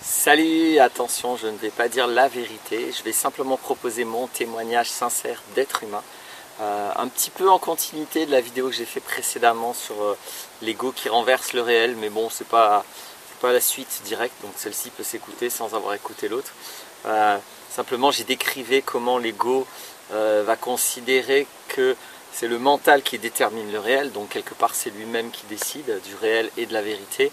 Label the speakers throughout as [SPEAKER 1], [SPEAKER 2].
[SPEAKER 1] Salut, attention, je ne vais pas dire la vérité, je vais simplement proposer mon témoignage sincère d'être humain. Un petit peu en continuité de la vidéo que j'ai fait précédemment sur l'ego qui renverse le réel, mais bon, c'est pas la suite directe, donc celle-ci peut s'écouter sans avoir écouté l'autre. Simplement, j'ai décrivé comment l'ego va considérer que c'est le mental qui détermine le réel, donc quelque part c'est lui-même qui décide du réel et de la vérité,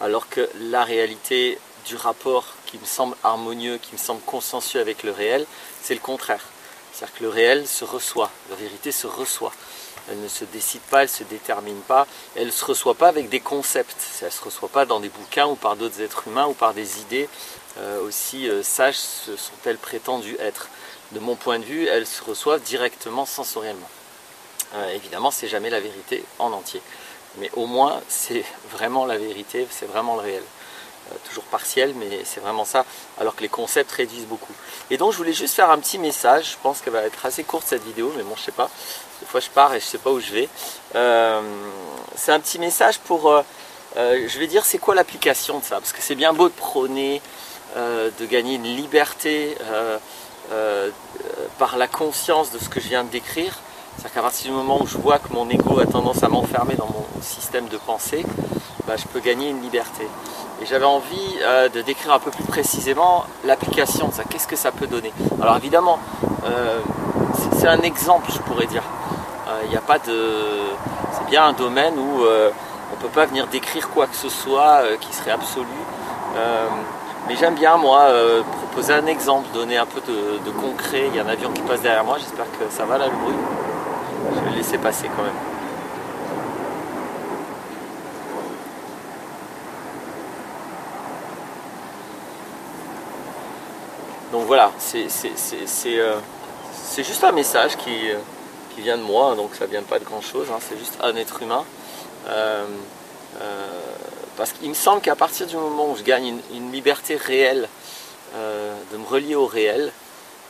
[SPEAKER 1] alors que la réalité du rapport qui me semble harmonieux, qui me semble consensueux avec le réel, c'est le contraire. C'est-à-dire que le réel se reçoit, la vérité se reçoit. Elle ne se décide pas, elle ne se détermine pas, elle ne se reçoit pas avec des concepts, elle ne se reçoit pas dans des bouquins ou par d'autres êtres humains ou par des idées aussi sages sont-elles prétendues être. De mon point de vue, elles se reçoivent directement sensoriellement. Évidemment, c'est jamais la vérité en entier, mais au moins c'est vraiment la vérité, c'est vraiment le réel. Toujours partiel, mais c'est vraiment ça, alors que les concepts réduisent beaucoup. Et donc je voulais juste faire un petit message, je pense qu'elle va être assez courte cette vidéo, mais bon, je sais pas, des fois je pars et je sais pas où je vais. C'est un petit message pour, je vais dire c'est quoi l'application de ça, parce que c'est bien beau de prôner, de gagner une liberté par la conscience de ce que je viens de décrire. C'est-à-dire qu'à partir du moment où je vois que mon ego a tendance à m'enfermer dans mon système de pensée, je peux gagner une liberté. Et j'avais envie de décrire un peu plus précisément l'application de ça, qu'est-ce que ça peut donner. Alors évidemment, c'est un exemple, je pourrais dire. Il n'y a pas de... C'est bien un domaine où on ne peut pas venir décrire quoi que ce soit qui serait absolu. Mais j'aime bien, moi, proposer un exemple, donner un peu de concret. Il y a un avion qui passe derrière moi, j'espère que ça va là le bruit. Je vais le laisser passer quand même. Donc voilà, c'est juste un message qui vient de moi, donc ça vient pas de grand chose, hein, c'est juste un être humain. Parce qu'il me semble qu'à partir du moment où je gagne une liberté réelle, de me relier au réel,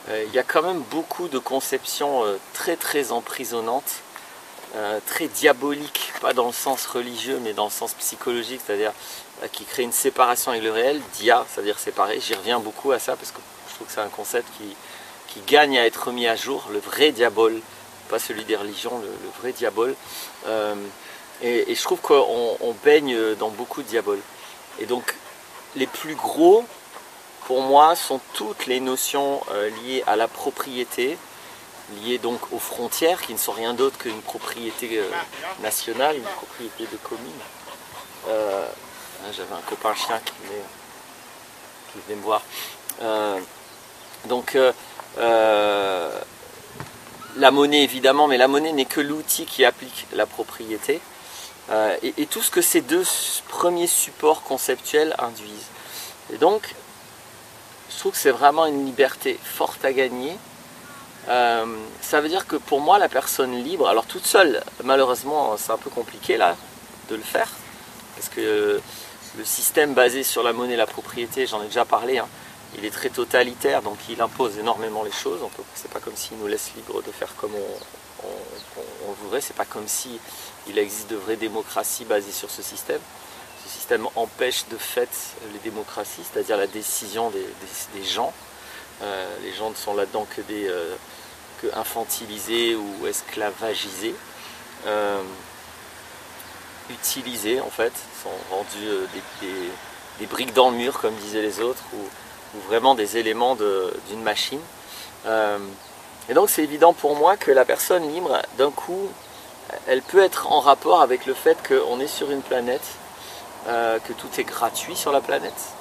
[SPEAKER 1] il y a quand même beaucoup de conceptions très emprisonnantes, très diaboliques, pas dans le sens religieux mais dans le sens psychologique, c'est-à-dire qui créent une séparation avec le réel, dia, c'est-à-dire séparé. J'y reviens beaucoup à ça parce que je trouve que c'est un concept qui gagne à être remis à jour, le vrai diabole, pas celui des religions, le vrai diabole. Et je trouve qu'on baigne dans beaucoup de diaboles. Et donc les plus gros, pour moi, sont toutes les notions liées à la propriété, liées donc aux frontières, qui ne sont rien d'autre qu'une propriété nationale, une propriété de commune. J'avais un copain chien qui venait me voir. La monnaie évidemment, mais la monnaie n'est que l'outil qui applique la propriété. Et tout ce que ces deux premiers supports conceptuels induisent. Et donc, je trouve que c'est vraiment une liberté forte à gagner. Ça veut dire que pour moi, la personne libre, alors toute seule, malheureusement, c'est un peu compliqué là de le faire, parce que le système basé sur la monnaie et la propriété, j'en ai déjà parlé, hein, il est très totalitaire, donc il impose énormément les choses. C'est pas comme s'il nous laisse libre de faire comme on voudrait, c'est pas comme si il existe de vraies démocraties basées sur ce système. Ce système empêche de fait les démocraties, c'est-à-dire la décision des gens. Les gens ne sont là-dedans que infantilisés ou esclavagisés, utilisés en fait, sont rendus des briques dans le mur comme disaient les autres, ou vraiment des éléments d'une machine. Et donc c'est évident pour moi que la personne libre, d'un coup, elle peut être en rapport avec le fait qu'on est sur une planète, que tout est gratuit sur la planète.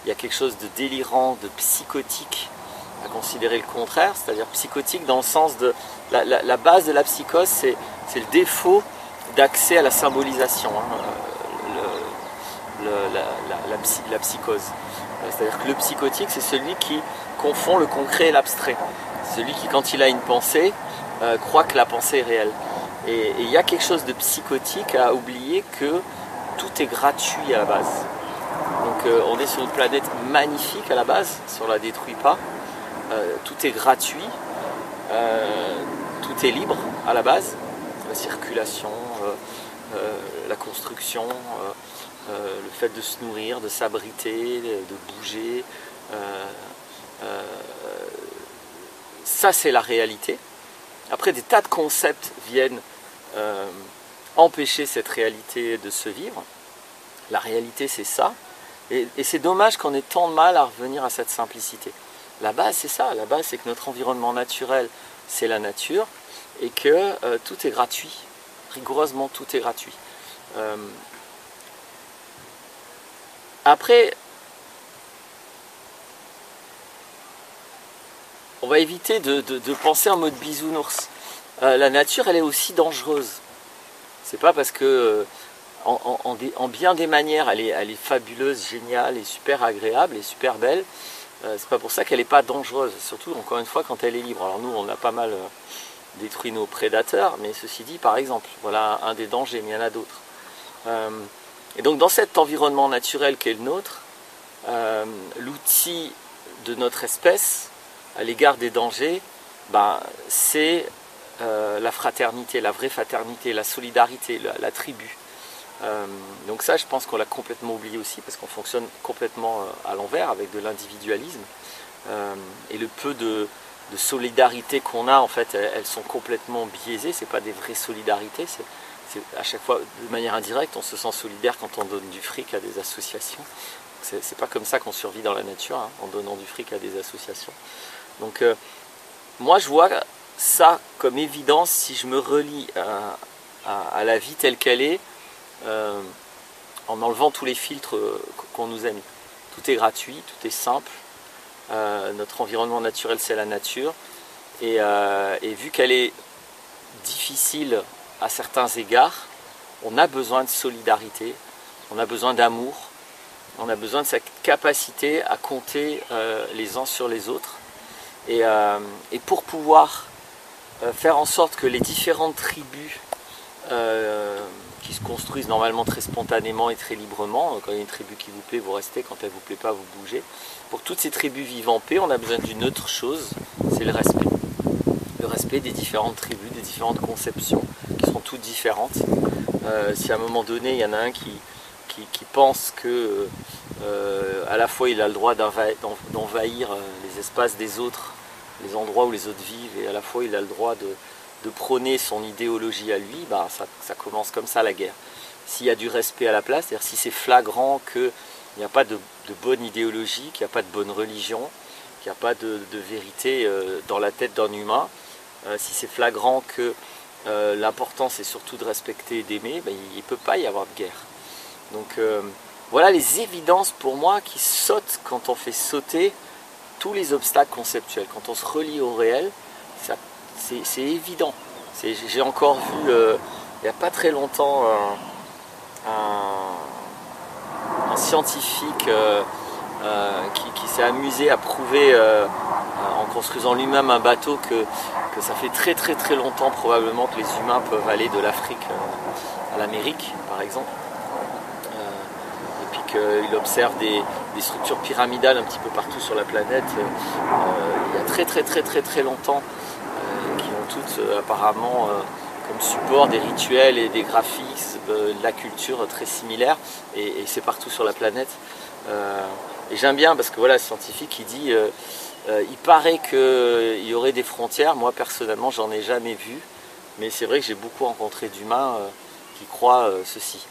[SPEAKER 1] Il y a quelque chose de délirant, de psychotique à considérer le contraire, c'est-à-dire psychotique dans le sens de... La base de la psychose, c'est le défaut d'accès à la symbolisation, hein, la psychose. C'est-à-dire que le psychotique, c'est celui qui confond le concret et l'abstrait. Celui qui, quand il a une pensée, croit que la pensée est réelle. Et il y a quelque chose de psychotique à oublier que tout est gratuit à la base. Donc on est sur une planète magnifique à la base, si on ne la détruit pas. Tout est gratuit, tout est libre à la base. La circulation, la construction, le fait de se nourrir, de s'abriter, de bouger. Ça, c'est la réalité. Après, des tas de concepts viennent empêcher cette réalité de se vivre. La réalité, c'est ça. Et c'est dommage qu'on ait tant de mal à revenir à cette simplicité. La base, c'est ça. La base, c'est que notre environnement naturel, c'est la nature, et que tout est gratuit. Rigoureusement, tout est gratuit. Après, on va éviter de penser en mode bisounours. La nature, elle est aussi dangereuse. C'est pas parce que en bien des manières, elle est fabuleuse, géniale et super agréable et super belle. C'est pas pour ça qu'elle n'est pas dangereuse. Surtout, encore une fois, quand elle est libre. Alors nous, on a pas mal détruit nos prédateurs, mais ceci dit, par exemple, voilà un des dangers, mais il y en a d'autres. Et donc, dans cet environnement naturel qu'est le nôtre, l'outil de notre espèce à l'égard des dangers, c'est la fraternité, la vraie fraternité, la solidarité, la tribu. Donc ça, je pense qu'on l'a complètement oublié aussi, parce qu'on fonctionne complètement à l'envers, avec de l'individualisme. Et le peu de solidarité qu'on a, en fait, elles sont complètement biaisées. C'est pas des vraies solidarités. C'est à chaque fois, de manière indirecte, on se sent solidaire quand on donne du fric à des associations. C'est pas comme ça qu'on survit dans la nature, hein, en donnant du fric à des associations. Donc, moi, je vois ça comme évidence si je me relie à la vie telle qu'elle est, en enlevant tous les filtres qu'on nous a mis. Tout est gratuit, tout est simple. Notre environnement naturel, c'est la nature. Et vu qu'elle est difficile à certains égards, on a besoin de solidarité, on a besoin d'amour, on a besoin de cette capacité à compter les uns sur les autres. Et pour pouvoir faire en sorte que les différentes tribus qui se construisent normalement très spontanément et très librement, quand il y a une tribu qui vous plaît, vous restez, quand elle ne vous plaît pas, vous bougez. Pour toutes ces tribus vivent en paix, on a besoin d'une autre chose, c'est le respect. Le respect des différentes tribus, des différentes conceptions, qui sont toutes différentes. Si à un moment donné, il y en a un qui pense que à la fois il a le droit d'envahir les espaces des autres, les endroits où les autres vivent, et à la fois il a le droit de prôner son idéologie à lui, ça commence comme ça la guerre. S'il y a du respect à la place, c'est-à-dire si c'est flagrant qu'il n'y a pas de bonne idéologie, qu'il n'y a pas de bonne religion, qu'il n'y a pas de vérité dans la tête d'un humain, si c'est flagrant que l'important c'est surtout de respecter et d'aimer, il ne peut pas y avoir de guerre. Donc voilà les évidences pour moi qui sautent quand on fait sauter tous les obstacles conceptuels. Quand on se relie au réel, c'est évident. J'ai encore vu il n'y a pas très longtemps un scientifique qui s'est amusé à prouver en construisant lui-même un bateau que ça fait très très très longtemps probablement que les humains peuvent aller de l'Afrique à l'Amérique par exemple. Et puis qu'il observe des structures pyramidales un petit peu partout sur la planète il y a très très très très très longtemps qui ont toutes apparemment comme support des rituels et des graphiques, de la culture très similaire, et c'est partout sur la planète. Et j'aime bien parce que voilà, le scientifique il dit il paraît qu'il y aurait des frontières. Moi personnellement j'en ai jamais vu, mais c'est vrai que j'ai beaucoup rencontré d'humains qui croient ceci.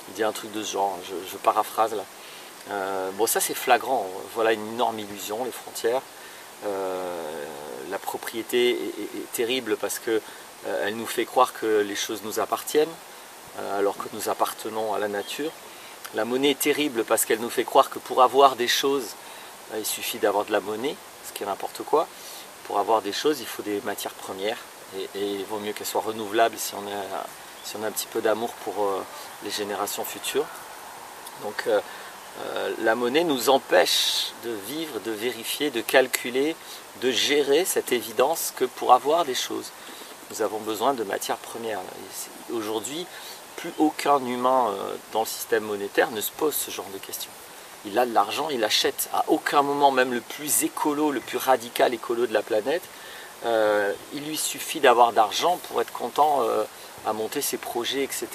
[SPEAKER 1] Il dit un truc de ce genre, je paraphrase là. Bon, ça c'est flagrant, voilà une énorme illusion, les frontières. La propriété est terrible parce que elle nous fait croire que les choses nous appartiennent alors que nous appartenons à la nature. La monnaie est terrible parce qu'elle nous fait croire que pour avoir des choses, il suffit d'avoir de la monnaie, ce qui est n'importe quoi. Pour avoir des choses, il faut des matières premières et il vaut mieux qu'elles soient renouvelables si on a un petit peu d'amour pour les générations futures. Donc la monnaie nous empêche de vivre, de vérifier, de calculer, de gérer cette évidence que pour avoir des choses, nous avons besoin de matières premières. Aujourd'hui, plus aucun humain dans le système monétaire ne se pose ce genre de questions. Il a de l'argent, il achète. À aucun moment, même le plus écolo, le plus radical écolo de la planète, il lui suffit d'avoir d'argent pour être content à monter ses projets, etc.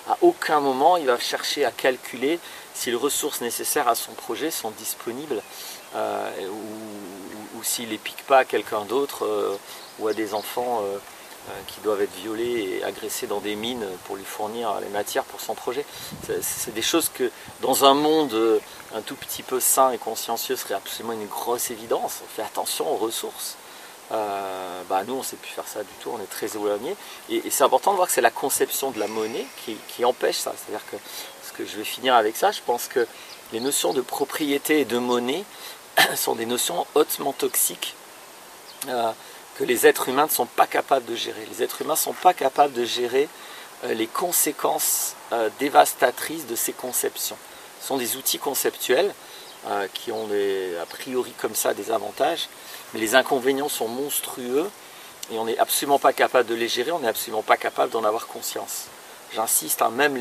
[SPEAKER 1] À aucun moment il va chercher à calculer si les ressources nécessaires à son projet sont disponibles ou s'il les pique pas à quelqu'un d'autre ou à des enfants qui doivent être violés et agressés dans des mines pour lui fournir les matières pour son projet. C'est des choses que dans un monde un tout petit peu sain et consciencieux serait absolument une grosse évidence. On fait attention aux ressources. Nous on ne sait plus faire ça du tout, on est très éloigné et c'est important de voir que c'est la conception de la monnaie qui empêche ça. C'est-à-dire que, parce que je vais finir avec ça, je pense que les notions de propriété et de monnaie sont des notions hautement toxiques que les êtres humains ne sont pas capables de gérer. Les êtres humains ne sont pas capables de gérer les conséquences dévastatrices de ces conceptions. Ce sont des outils conceptuels qui ont a priori comme ça des avantages, mais les inconvénients sont monstrueux et on n'est absolument pas capable de les gérer, on n'est absolument pas capable d'en avoir conscience. J'insiste, hein, même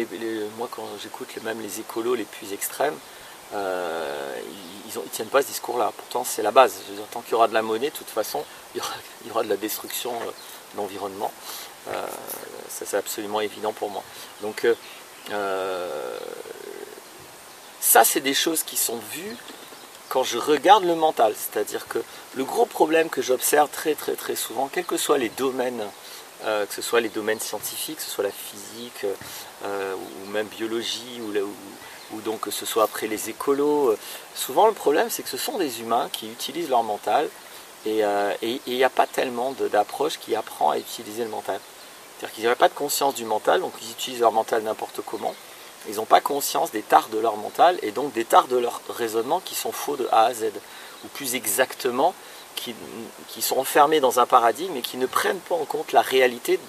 [SPEAKER 1] moi quand j'écoute même les écolos les plus extrêmes, ils ne tiennent pas ce discours-là. Pourtant c'est la base. Je veux dire, tant qu'il y aura de la monnaie, de toute façon, il y aura de la destruction de l'environnement. Ça c'est absolument évident pour moi. Donc ça c'est des choses qui sont vues quand je regarde le mental. C'est-à-dire que le gros problème que j'observe très souvent, quels que soient les domaines, que ce soit les domaines scientifiques, que ce soit la physique ou même biologie ou donc que ce soit après les écolos, souvent le problème c'est que ce sont des humains qui utilisent leur mental et il n'y a pas tellement d'approche qui apprend à utiliser le mental. C'est-à-dire qu'ils n'auraient pas de conscience du mental, donc ils utilisent leur mental n'importe comment. Ils n'ont pas conscience des tares de leur mental et donc des tares de leur raisonnement qui sont faux de A à Z. Ou plus exactement, qui sont enfermés dans un paradigme et qui ne prennent pas en compte la réalité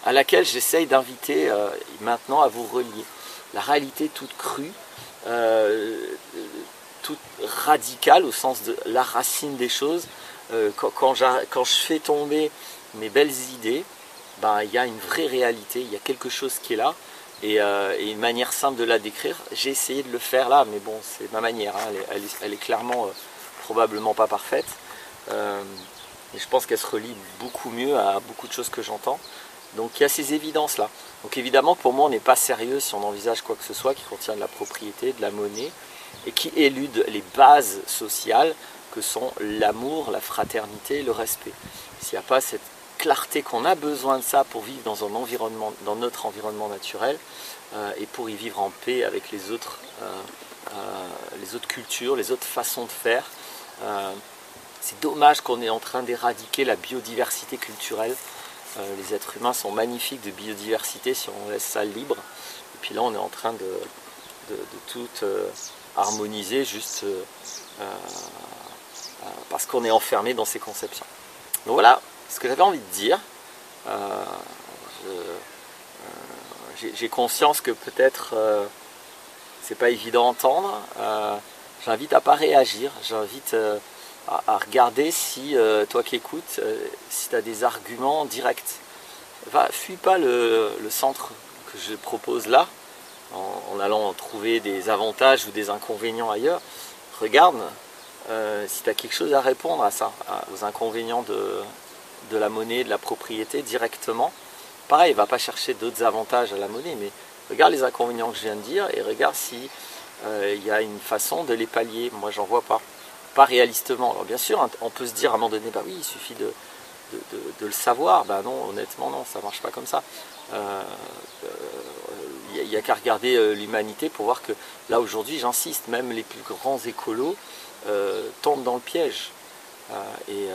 [SPEAKER 1] à laquelle j'essaye d'inviter maintenant à vous relier. La réalité toute crue, toute radicale au sens de la racine des choses. Quand je fais tomber mes belles idées, il y a une vraie réalité, il y a quelque chose qui est là. Et une manière simple de la décrire, j'ai essayé de le faire là, mais bon, c'est ma manière, hein, elle est clairement probablement pas parfaite. Et je pense qu'elle se relie beaucoup mieux à beaucoup de choses que j'entends. Donc il y a ces évidences-là. Donc évidemment, pour moi, on n'est pas sérieux si on envisage quoi que ce soit qui contient de la propriété, de la monnaie, et qui élude les bases sociales que sont l'amour, la fraternité, le respect. S'il n'y a pas cette clarté qu'on a besoin de ça pour vivre dans un environnement, dans notre environnement naturel et pour y vivre en paix avec les autres cultures, les autres façons de faire. C'est dommage qu'on est en train d'éradiquer la biodiversité culturelle. Les êtres humains sont magnifiques de biodiversité si on laisse ça libre. Et puis là on est en train de tout harmoniser juste parce qu'on est enfermé dans ces conceptions. Donc voilà ce que j'avais envie de dire. J'ai conscience que peut-être c'est pas évident à entendre. J'invite à ne pas réagir, j'invite à regarder si, toi qui écoutes, si tu as des arguments directs. Fuis pas le centre que je propose là, en allant trouver des avantages ou des inconvénients ailleurs. Regarde si tu as quelque chose à répondre à ça, aux inconvénients de la monnaie, de la propriété directement. Pareil, va pas chercher d'autres avantages à la monnaie, mais regarde les inconvénients que je viens de dire et regarde si il y a une façon de les pallier. Moi, j'en vois pas réalistement. Alors bien sûr, on peut se dire à un moment donné, oui, il suffit de le savoir. Non, honnêtement, non, ça marche pas comme ça. Il n'y a qu'à regarder l'humanité pour voir que là, aujourd'hui, j'insiste, même les plus grands écolos tombent dans le piège et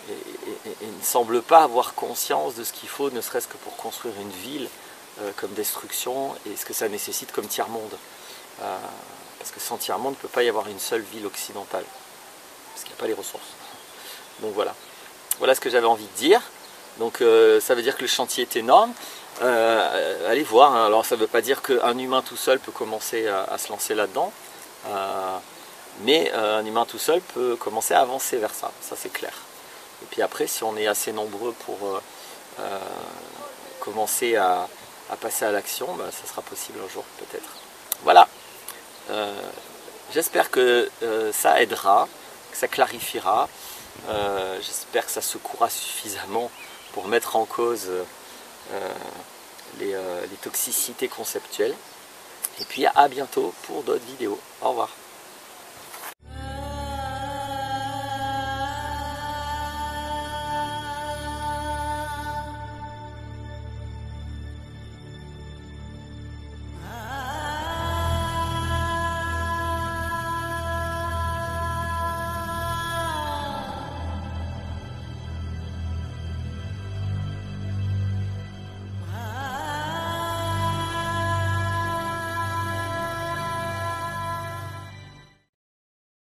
[SPEAKER 1] ne semblent pas avoir conscience de ce qu'il faut, ne serait-ce que pour construire une ville comme destruction et ce que ça nécessite comme tiers-monde. Parce que sans tiers-monde, il ne peut pas y avoir une seule ville occidentale, parce qu'il n'y a pas les ressources. Donc voilà. Voilà ce que j'avais envie de dire. Donc ça veut dire que le chantier est énorme. Allez voir, hein. Alors ça ne veut pas dire qu'un humain tout seul peut commencer à se lancer là-dedans, mais un humain tout seul peut commencer à avancer vers ça, ça c'est clair. Et puis après, si on est assez nombreux pour commencer à passer à l'action, ça sera possible un jour peut-être. Voilà. J'espère que ça aidera, que ça clarifiera. J'espère que ça secouera suffisamment pour mettre en cause les toxicités conceptuelles. Et puis à bientôt pour d'autres vidéos. Au revoir.